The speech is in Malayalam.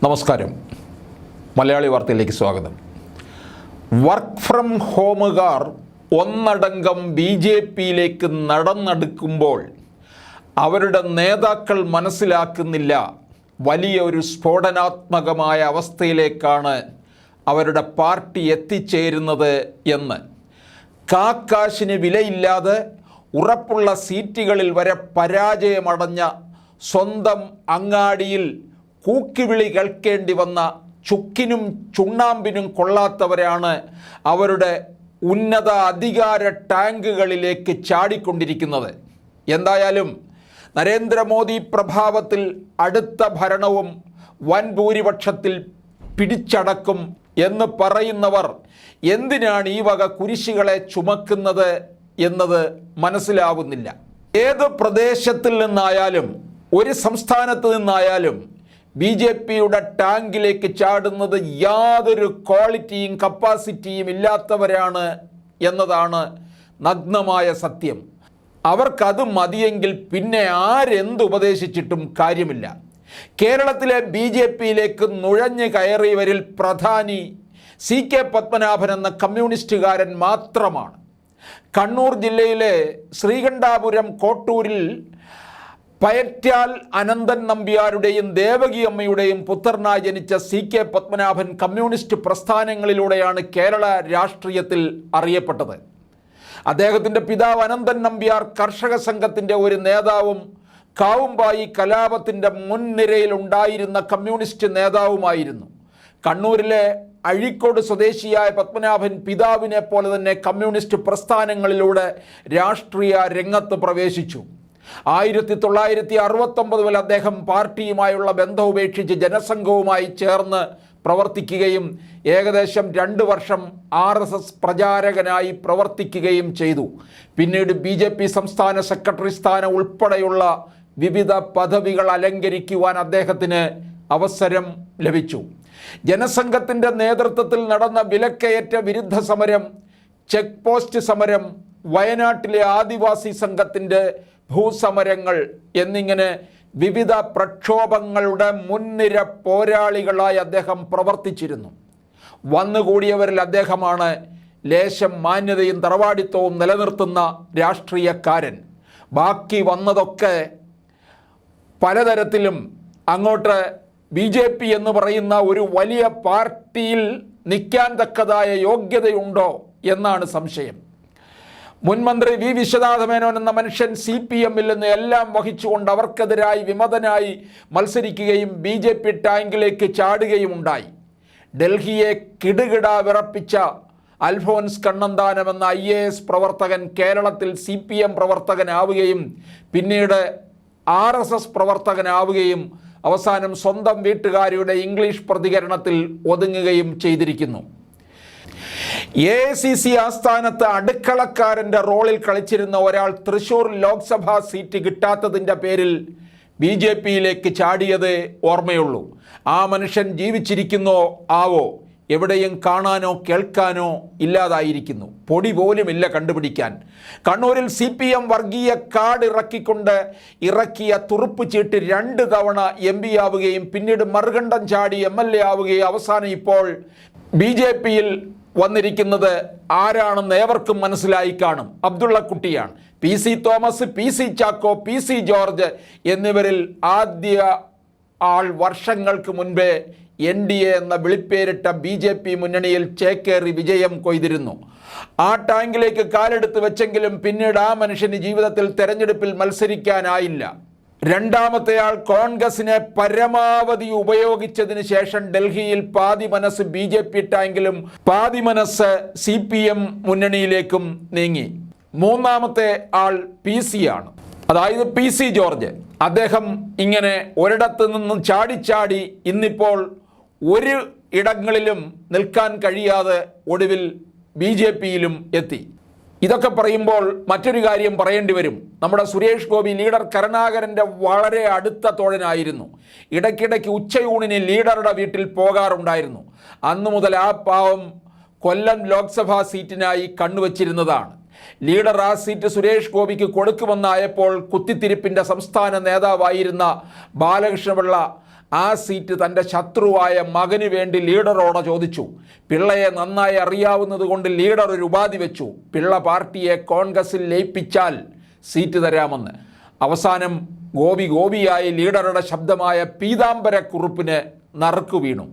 നമസ്കാരം. മലയാളി വാർത്തയിലേക്ക് സ്വാഗതം. വർക്ക് ഫ്രം ഹോമുകാർ ഒന്നടങ്കം BJPയിലേക്ക് നടന്നെടുക്കുമ്പോൾ അവരുടെ നേതാക്കൾ മനസ്സിലാക്കുന്നില്ല വലിയ ഒരു സ്ഫോടനാത്മകമായ അവസ്ഥയിലേക്കാണ് അവരുടെ പാർട്ടി എത്തിച്ചേരുന്നത് എന്ന്. കാക്കാശിന് വിലയില്ലാതെ ഉറപ്പുള്ള സീറ്റുകളിൽ വരെ പരാജയമടഞ്ഞ, സ്വന്തം അങ്ങാടിയിൽ കൂക്കിവിളി കേൾക്കേണ്ടി വന്ന, ചുക്കിനും ചുണ്ണാമ്പിനും കൊള്ളാത്തവരാണ് അവരുടെ ഉന്നത അധികാര ടാങ്കുകളിലേക്ക് ചാടിക്കൊണ്ടിരിക്കുന്നത്. എന്തായാലും നരേന്ദ്രമോദി പ്രഭാവത്തിൽ അടുത്ത ഭരണവും വൻ ഭൂരിപക്ഷത്തിൽ പിടിച്ചടക്കും എന്ന് പറയുന്നവർ എന്തിനാണ് ഈ വക കുരിശുകളെ ചുമക്കുന്നത് എന്നത് മനസ്സിലാവുന്നില്ല. ഏത് പ്രദേശത്തിൽ നിന്നായാലും ഒരു സംസ്ഥാനത്ത് നിന്നായാലും BJPയുടെ ടാങ്കിലേക്ക് ചാടുന്നത് യാതൊരു ക്വാളിറ്റിയും കപ്പാസിറ്റിയും ഇല്ലാത്തവരാണ് എന്നതാണ് നഗ്നമായ സത്യം. അവർക്കത് മതിയെങ്കിൽ പിന്നെ ആരെന്തുപദേശിച്ചിട്ടും കാര്യമില്ല. കേരളത്തിലെ BJPയിലേക്ക് നുഴഞ്ഞു കയറിയവരിൽ പ്രധാനി CK പത്മനാഭൻ എന്ന കമ്മ്യൂണിസ്റ്റുകാരൻ മാത്രമാണ്. കണ്ണൂർ ജില്ലയിലെ ശ്രീകണ്ഠാപുരം കോട്ടൂരിൽ പയറ്റാൽ അനന്തൻ നമ്പ്യാരുടെയും ദേവകി അമ്മയുടെയും പുത്രനായി ജനിച്ച CK പത്മനാഭൻ കമ്മ്യൂണിസ്റ്റ് പ്രസ്ഥാനങ്ങളിലൂടെയാണ് കേരള രാഷ്ട്രീയത്തിൽ അറിയപ്പെട്ടത്. അദ്ദേഹത്തിൻ്റെ പിതാവ് അനന്തൻ നമ്പ്യാർ കർഷക സംഘത്തിൻ്റെ ഒരു നേതാവും കാവുമ്പായി കലാപത്തിൻ്റെ മുൻനിരയിലുണ്ടായിരുന്ന കമ്മ്യൂണിസ്റ്റ് നേതാവുമായിരുന്നു. കണ്ണൂരിലെ അഴീക്കോട് സ്വദേശിയായ പത്മനാഭൻ പിതാവിനെ പോലെ തന്നെ കമ്മ്യൂണിസ്റ്റ് പ്രസ്ഥാനങ്ങളിലൂടെ രാഷ്ട്രീയ രംഗത്ത് പ്രവേശിച്ചു. 1969 മുതൽ അദ്ദേഹം പാർട്ടിയുമായുള്ള ബന്ധം ഉപേക്ഷിച്ച് ജനസംഘവുമായി ചേർന്ന് പ്രവർത്തിക്കുകയും ഏകദേശം 2 വർഷം RSS പ്രചാരകനായി പ്രവർത്തിക്കുകയും ചെയ്തു. പിന്നീട് BJP സംസ്ഥാന സെക്രട്ടറി സ്ഥാനം ഉൾപ്പെടെയുള്ള വിവിധ പദവികൾ അലങ്കരിക്കുവാൻ അദ്ദേഹത്തിന് അവസരം ലഭിച്ചു. ജനസംഘത്തിൻ്റെ നേതൃത്വത്തിൽ നടന്ന വിലക്കയറ്റ വിരുദ്ധ സമരം, ചെക്ക് പോസ്റ്റ് സമരം, വയനാട്ടിലെ ആദിവാസി സംഘത്തിൻ്റെ ഭൂസമരങ്ങൾ എന്നിങ്ങനെ വിവിധ പ്രക്ഷോഭങ്ങളുടെ മുൻനിര പോരാളികളായി അദ്ദേഹം പ്രവർത്തിച്ചിരുന്നു. വന്നുകൂടിയവരിൽ അദ്ദേഹമാണ് ലേശം മാന്യതയും തറവാടിത്തവും നിലനിർത്തുന്ന രാഷ്ട്രീയക്കാരൻ. ബാക്കി വന്നതൊക്കെ പലതരത്തിലും അങ്ങോട്ട് BJP എന്ന് പറയുന്ന ഒരു വലിയ പാർട്ടിയിൽ നിൽക്കാൻ തക്കതായ യോഗ്യതയുണ്ടോ എന്നാണ് സംശയം. മുൻമന്ത്രി V വിശ്വനാഥമേനോൻ എന്ന മനുഷ്യൻ CPMൽ നിന്ന് എല്ലാം വഹിച്ചുകൊണ്ട് അവർക്കെതിരായി വിമതനായി മത്സരിക്കുകയും BJP ടാങ്കിലേക്ക് ചാടുകയും ഉണ്ടായി. ഡൽഹിയെ കിടുകിട വിറപ്പിച്ച അൽഫോൻസ് കണ്ണന്താനം എന്ന IAS പ്രവർത്തകൻ കേരളത്തിൽ CPM പ്രവർത്തകനാവുകയും പിന്നീട് RSS പ്രവർത്തകനാവുകയും അവസാനം സ്വന്തം വീട്ടുകാരുടെ ഇംഗ്ലീഷ് പ്രതികരണത്തിൽ ഒതുങ്ങുകയും ചെയ്തിരിക്കുന്നു. AICC ആസ്ഥാനത്ത് അടുക്കളക്കാരൻ്റെ റോളിൽ കളിച്ചിരുന്ന ഒരാൾ തൃശ്ശൂർ ലോക്സഭാ സീറ്റ് കിട്ടാത്തതിൻ്റെ പേരിൽ BJPയിലേക്ക് ചാടിയത് ഓർമ്മയുള്ളൂ. ആ മനുഷ്യൻ ജീവിച്ചിരിക്കുന്നോ ആവോ, എവിടെയും കാണാനോ കേൾക്കാനോ ഇല്ലാതായിരിക്കുന്നു. പൊടി പോലുമില്ല കണ്ടുപിടിക്കാൻ. കണ്ണൂരിൽ CPM വർഗീയ കാർഡ് ഇറക്കിയ തുറുപ്പ് ചീട്ട് 2 തവണ MP ആവുകയും പിന്നീട് മറുകണ്ഠം ചാടി MLA ആവുകയും അവസാനം ഇപ്പോൾ BJPയിൽ വന്നിരിക്കുന്നത് ആരാണെന്ന് ഏവർക്കും മനസ്സിലായി കാണും. അബ്ദുള്ളക്കുട്ടിയാണ്. PC Thomas, PC Chacko, PC George എന്നിവരിൽ ആദ്യ ആൾ വർഷങ്ങൾക്ക് മുൻപേ NDA എന്ന വിളിപ്പേരിട്ട BJP മുന്നണിയിൽ ചേക്കേറി വിജയം കൊയ്തിരുന്നു. ആ ടാങ്കിലേക്ക് കാലെടുത്ത് വെച്ചെങ്കിലും പിന്നീട് ആ മനുഷ്യന് ജീവിതത്തിൽ തെരഞ്ഞെടുപ്പിൽ മത്സരിക്കാനായില്ല. രണ്ടാമത്തെയാൾ കോൺഗ്രസിനെ പരമാവധി ഉപയോഗിച്ചതിന് ശേഷം ഡൽഹിയിൽ പാതി മനസ്സ് BJP ടാങ്കിലും പാതി മനസ്സ് CPM മുന്നണിയിലേക്കും നീങ്ങി. മൂന്നാമത്തെ ആൾ PC ആണ്, അതായത് PC ജോർജ്. അദ്ദേഹം ഇങ്ങനെ ഒരിടത്ത് നിന്നും ചാടി ഇന്നിപ്പോൾ ഒരു ഇടങ്ങളിലും നിൽക്കാൻ കഴിയാതെ ഒടുവിൽ BJPയിലും എത്തി. ഇതൊക്കെ പറയുമ്പോൾ മറ്റൊരു കാര്യം പറയേണ്ടി വരും. നമ്മുടെ സുരേഷ് ഗോപി ലീഡർ കരുണാകരൻ്റെ വളരെ അടുത്ത തോഴനായിരുന്നു. ഇടയ്ക്കിടയ്ക്ക് ഉച്ചയൂണിന് ലീഡറുടെ വീട്ടിൽ പോകാറുണ്ടായിരുന്നു. അന്നു മുതൽ ആ പാവം കൊല്ലം ലോക്സഭാ സീറ്റിനായി കണ്ണുവച്ചിരുന്നതാണ്. ലീഡർ ആ സീറ്റ് സുരേഷ് ഗോപിക്ക് കൊടുക്കുമെന്നായപ്പോൾ കുത്തിത്തിരിപ്പിൻ്റെ സംസ്ഥാന നേതാവായിരുന്ന ബാലകൃഷ്ണപിള്ള ആ സീറ്റ് തൻ്റെ ശത്രുവായ മകന് വേണ്ടി ലീഡറോട് ചോദിച്ചു. പിള്ളയെ നന്നായി അറിയാവുന്നത് കൊണ്ട് ലീഡർ ഒരു ഉപാധി വെച്ചു. പിള്ള പാർട്ടിയെ കോൺഗ്രസിൽ ലയിപ്പിച്ചാൽ സീറ്റ് തരാമെന്ന്. അവസാനം ഗോപിയായി ലീഡറുടെ ശബ്ദമായ പീതാംബരക്കുറുപ്പിന് നറുക്കു വീണു.